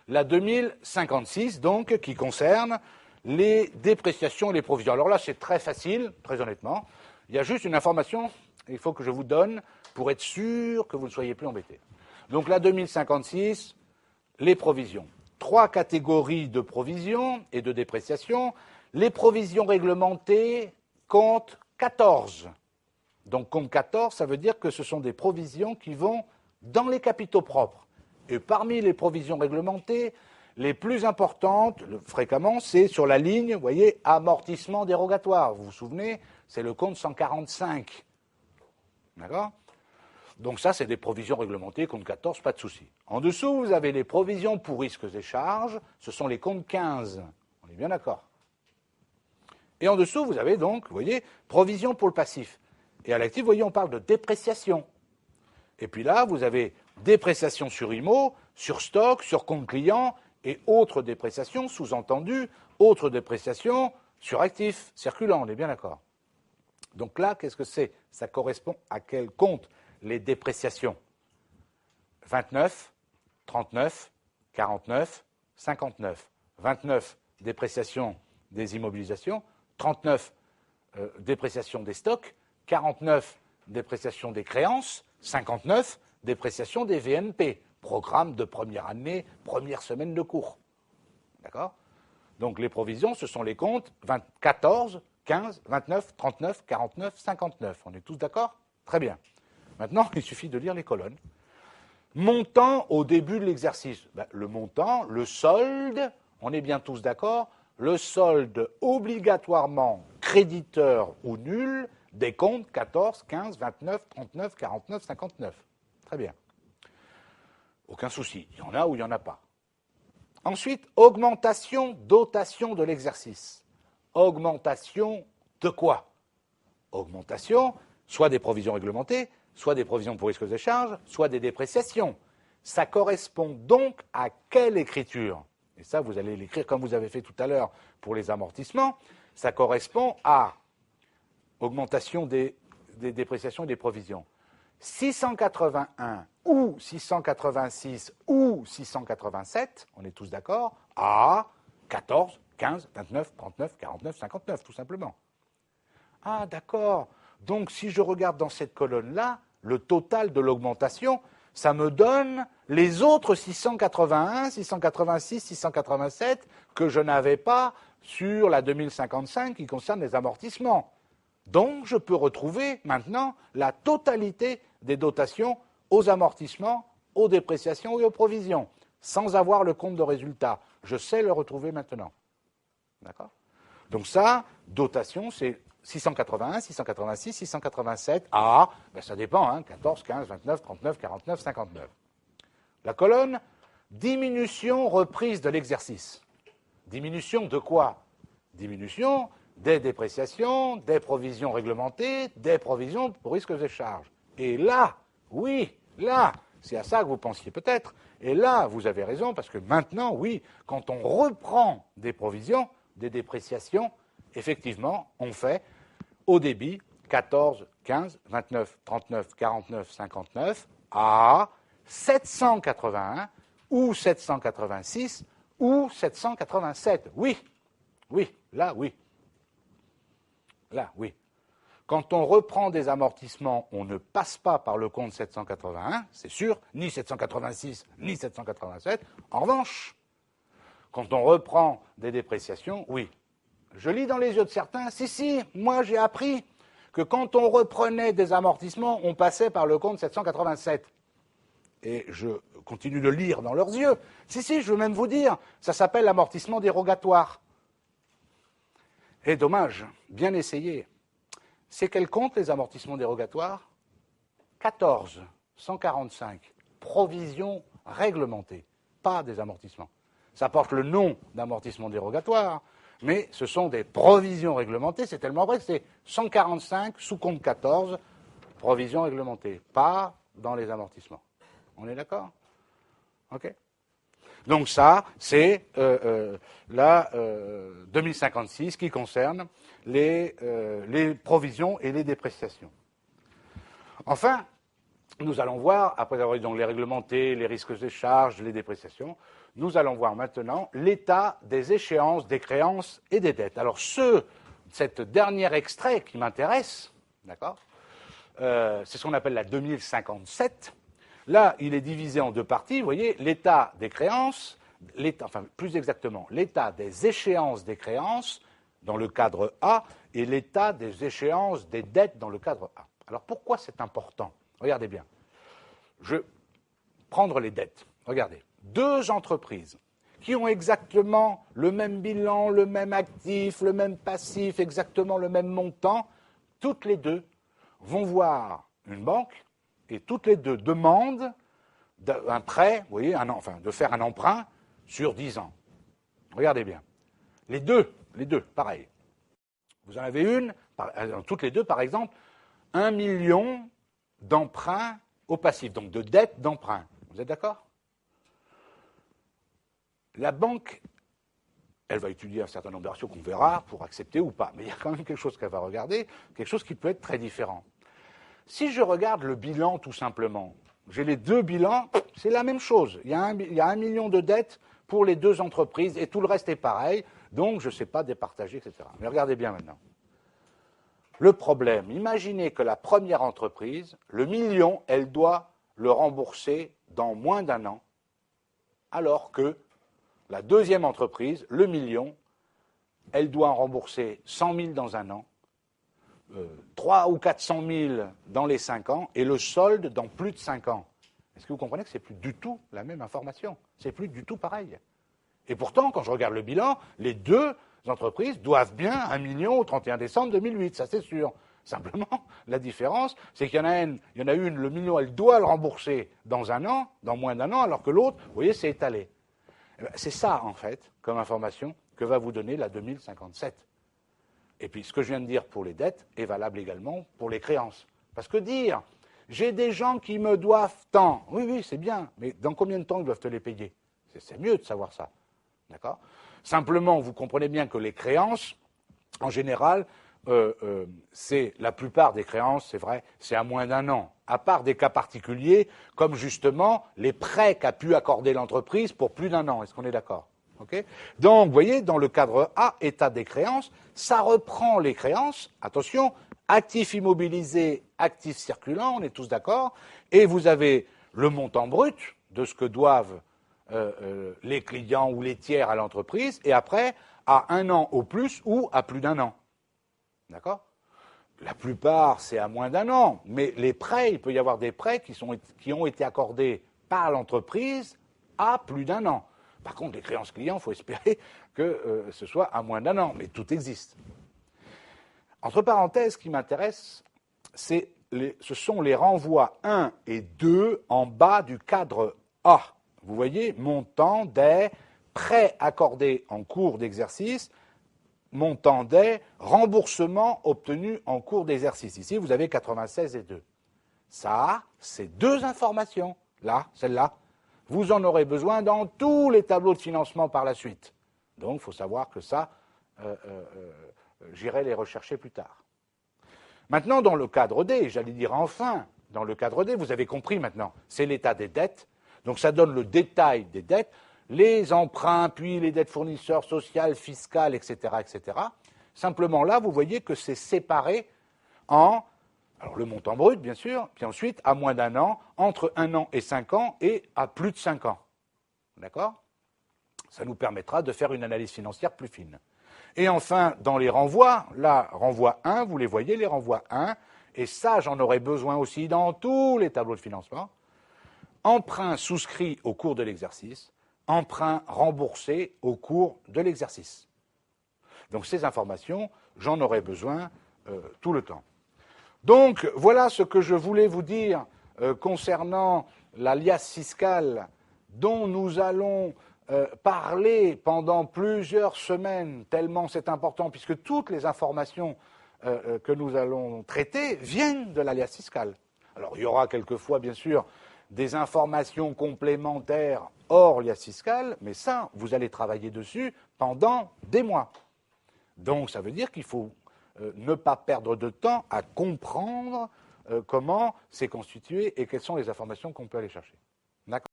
la 2056, donc, qui concerne les dépréciations et les provisions. Alors là, c'est très facile, très honnêtement. Il y a juste une information qu'il faut que je vous donne pour être sûr que vous ne soyez plus embêtés. Donc la 2056, les provisions. 3 catégories de provisions et de dépréciations. Les provisions réglementées comptent 14. Donc compte 14, ça veut dire que ce sont des provisions qui vont dans les capitaux propres. Et parmi les provisions réglementées, les plus importantes, fréquemment, c'est sur la ligne, vous voyez, amortissement dérogatoire. Vous vous souvenez, c'est le compte 145. D'accord ? Donc ça, c'est des provisions réglementées, compte 14, pas de souci. En dessous, vous avez les provisions pour risques et charges, ce sont les comptes 15. On est bien d'accord. Et en dessous, vous avez donc, vous voyez, provisions pour le passif. Et à l'actif, vous voyez, on parle de dépréciation. Et puis là, vous avez dépréciation sur IMO, sur stock, sur compte client, et autres dépréciations, sous-entendu, autres dépréciations sur actifs circulants, on est bien d'accord. Donc là, qu'est-ce que c'est? Ça correspond à quel compte? Les dépréciations. 29, 39, 49, 59. 29, dépréciation des immobilisations. 39, dépréciation des stocks. 49, dépréciation des créances. 59, dépréciation des VNP. Programme de première année, première semaine de cours. D'accord? Donc les provisions, ce sont les comptes 14, 15, 29, 39, 49, 59. On est tous d'accord? Très bien. Maintenant, il suffit de lire les colonnes. Montant au début de l'exercice. Le montant, le solde, on est bien tous d'accord, le solde obligatoirement créditeur ou nul des comptes 14, 15, 29, 39, 49, 59. Très bien. Aucun souci. Il y en a ou il n'y en a pas. Ensuite, augmentation, dotation de l'exercice. Augmentation de quoi? Augmentation, soit des provisions réglementées, soit des provisions pour risques et charges, soit des dépréciations. Ça correspond donc à quelle écriture? Et ça, vous allez l'écrire comme vous avez fait tout à l'heure pour les amortissements. Ça correspond à augmentation des dépréciations et des provisions. 681 ou 686 ou 687, on est tous d'accord, à 14, 15, 29, 39, 49, 59, tout simplement. Ah, d'accord. Donc, si je regarde dans cette colonne-là, le total de l'augmentation, ça me donne les autres 681, 686, 687 que je n'avais pas sur la 2055 qui concerne les amortissements. Donc, je peux retrouver maintenant la totalité des dotations aux amortissements, aux dépréciations et aux provisions, sans avoir le compte de résultat. Je sais le retrouver maintenant. D'accord? Donc ça, dotation, c'est 681, 686, 687, à, ça dépend, 14, 15, 29, 39, 49, 59. La colonne, diminution reprise de l'exercice. Diminution de quoi? Diminution des dépréciations, des provisions réglementées, des provisions pour risques et charges. Et là, oui, là, c'est à ça que vous pensiez peut-être, et là, vous avez raison, parce que maintenant, oui, quand on reprend des provisions, des dépréciations, effectivement, on fait au débit 14, 15, 29, 39, 49, 59 à 781 ou 786 ou 787. Oui, oui, là, oui. Là, oui. Quand on reprend des amortissements, on ne passe pas par le compte 781, c'est sûr, ni 786, ni 787. En revanche, quand on reprend des dépréciations, oui. Je lis dans les yeux de certains, si, moi j'ai appris que quand on reprenait des amortissements, on passait par le compte 787. Et je continue de lire dans leurs yeux. Si, je veux même vous dire, ça s'appelle l'amortissement dérogatoire. Et dommage, bien essayé. C'est quel compte les amortissements dérogatoires? 14, 145, provisions réglementées, pas des amortissements. Ça porte le nom d'amortissement dérogatoire, mais ce sont des provisions réglementées, c'est tellement vrai que c'est 145 sous compte 14, provisions réglementées, pas dans les amortissements. On est d'accord? OK. Donc ça, c'est la 2056 qui concerne les provisions et les dépréciations. Enfin, nous allons voir, après avoir eu donc les réglementés, les risques et charges, les dépréciations, nous allons voir maintenant l'état des échéances, des créances et des dettes. Alors, cet dernier extrait qui m'intéresse, d'accord, c'est ce qu'on appelle la 2057. Là, il est divisé en deux parties. Vous voyez, l'état des créances, plus exactement, l'état des échéances des créances dans le cadre A et l'état des échéances des dettes dans le cadre A. Alors, pourquoi c'est important? Regardez bien. Je vais prendre les dettes. Regardez. Deux entreprises qui ont exactement le même bilan, le même actif, le même passif, exactement le même montant, toutes les deux vont voir une banque et toutes les deux demandent un prêt, vous voyez, de faire un emprunt sur 10 ans. Regardez bien. Les deux, pareil. Vous en avez une, toutes les deux, par exemple, 1 million d'emprunts au passif, donc de dettes d'emprunt. Vous êtes d'accord? La banque, elle va étudier un certain nombre de ratios qu'on verra pour accepter ou pas. Mais il y a quand même quelque chose qu'elle va regarder, quelque chose qui peut être très différent. Si je regarde le bilan tout simplement, j'ai les deux bilans, c'est la même chose. Il y a 1 million de dettes pour les deux entreprises et tout le reste est pareil, donc je ne sais pas départager, etc. Mais regardez bien maintenant. Le problème, imaginez que la première entreprise, le million, elle doit le rembourser dans moins d'1 an, alors que la deuxième entreprise, le million, elle doit en rembourser 100 000 dans 1 an, 300 ou 400 000 dans les 5 ans et le solde dans plus de 5 ans. Est-ce que vous comprenez que ce n'est plus du tout la même information? C'est plus du tout pareil. Et pourtant, quand je regarde le bilan, les deux entreprises doivent bien 1 million au 31 décembre 2008, ça c'est sûr. Simplement, la différence, c'est qu'il y en a une, le million, elle doit le rembourser dans 1 an, dans moins d'1 an, alors que l'autre, vous voyez, c'est étalé. C'est ça, en fait, comme information que va vous donner la 2057. Et puis, ce que je viens de dire pour les dettes est valable également pour les créances. Parce que dire, j'ai des gens qui me doivent tant, oui, c'est bien, mais dans combien de temps ils doivent te les payer? C'est mieux de savoir ça. D'accord? Simplement, vous comprenez bien que les créances, en général, c'est la plupart des créances, c'est vrai, c'est à moins d'1 an. À part des cas particuliers, comme justement les prêts qu'a pu accorder l'entreprise pour plus d'1 an. Est-ce qu'on est d'accord? Okay. Donc, vous voyez, dans le cadre A, état des créances, ça reprend les créances, attention, actifs immobilisés, actifs circulants, on est tous d'accord, et vous avez le montant brut de ce que doivent les clients ou les tiers à l'entreprise, et après, à 1 an au plus ou à plus d'1 an. D'accord? La plupart, c'est à moins d'1 an, mais les prêts, il peut y avoir des prêts qui ont été accordés par l'entreprise à plus d'1 an. Par contre, les créances clients, il faut espérer que ce soit à moins d'1 an, mais tout existe. Entre parenthèses, ce qui m'intéresse, ce sont les renvois 1 et 2 en bas du cadre A. Vous voyez, montant des prêts accordés en cours d'exercice, montant des remboursements obtenus en cours d'exercice. Ici, vous avez 96 et 2. Ça, c'est deux informations. Là, celle-là. Vous en aurez besoin dans tous les tableaux de financement par la suite. Donc, il faut savoir que ça, j'irai les rechercher plus tard. Maintenant, dans le cadre D, j'allais dire enfin, dans le cadre D, vous avez compris maintenant, c'est l'état des dettes. Donc, ça donne le détail des dettes, les emprunts, puis les dettes fournisseurs, sociales, fiscales, etc., etc. Simplement, là, vous voyez que c'est séparé en... Alors, le montant brut, bien sûr, puis ensuite, à moins d'1 an, entre 1 an et 5 ans, et à plus de 5 ans. D'accord? Ça nous permettra de faire une analyse financière plus fine. Et enfin, dans les renvois, là, renvoi 1, vous les voyez, les renvois 1, et ça, j'en aurai besoin aussi dans tous les tableaux de financement. Emprunt souscrit au cours de l'exercice, emprunt remboursé au cours de l'exercice. Donc, ces informations, j'en aurai besoin tout le temps. Donc, voilà ce que je voulais vous dire concernant la liasse fiscale dont nous allons parler pendant plusieurs semaines, tellement c'est important, puisque toutes les informations que nous allons traiter viennent de la liasse fiscale. Alors, il y aura quelquefois, bien sûr, des informations complémentaires hors liasse fiscale, mais ça, vous allez travailler dessus pendant des mois. Donc, ça veut dire qu'il faut ne pas perdre de temps à comprendre comment c'est constitué et quelles sont les informations qu'on peut aller chercher. D'accord ?